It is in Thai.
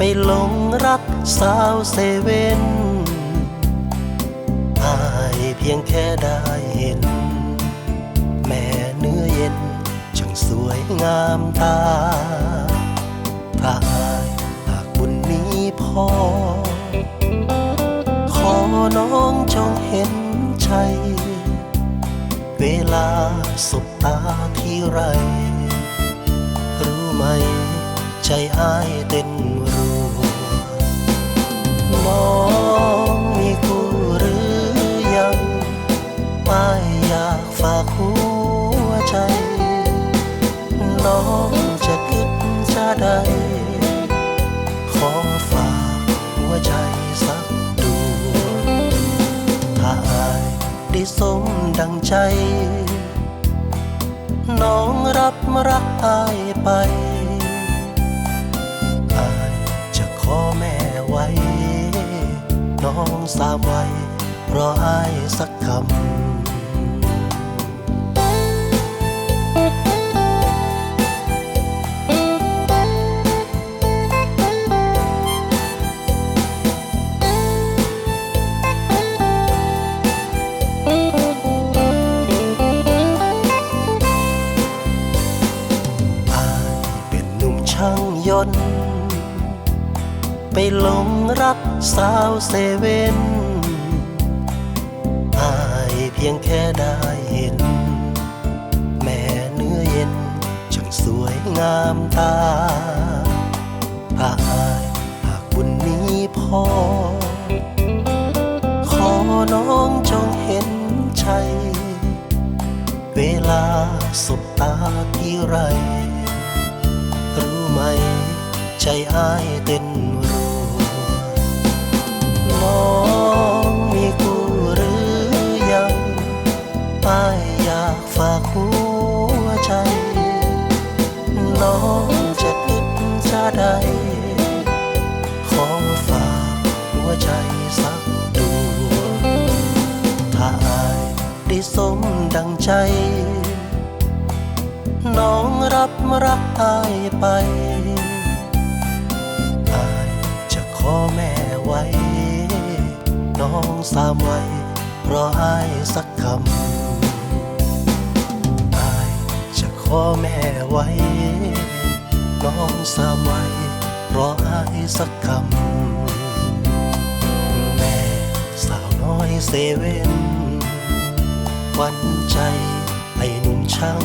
ไปหลงรักสาวเซเว่นอายเพียงแค่ได้เห็นแม่เนื้อเย็นช่างสวยงามตาถ้าอายหากบุญนี้พอขอน้องจงเห็นใจเวลาสบตาที่ไรรู้ไหมใจอ้ายเต้นรัวน้องมีคู่หรือยังอ้ายอยากฝากหัวใจน้องจะคิดจะได้ขอฝากหัวใจสักดวงถ้าอ้ายได้สมดังใจน้องรับรักอ้ายไปอ้ายจะขอแม่ไว้น้องสามไว้รออ้ายสักคำช่างยนต์ไปหลงรักสาวเซเว่นอายเพียงแค่ได้เห็นแม่เนื้อเย็นช่างสวยงามตาถ้าอายหากบุญนี้พอขอน้องจงเห็นใจเวลาสบตาที่ไรรู้ไหมใจอ้ายเต้นรัวน้องมีคู่หรือยังอ้ายอยากฝากหัวใจน้องจะคิดจะได้ขอฝากหัวใจสักดวงถ้าอ้ายได้สมดังใจน้องรับรักอ้ายไปอ้ายจะขอแม่ไว้น้องสามไว้รออ้ายสักคำอ้ายจะขอแม่ไว้น้องสามไว้รออ้ายสักคำแม่สาวน้อยเซเว่นวันใจไอ้หนุ่มช่าง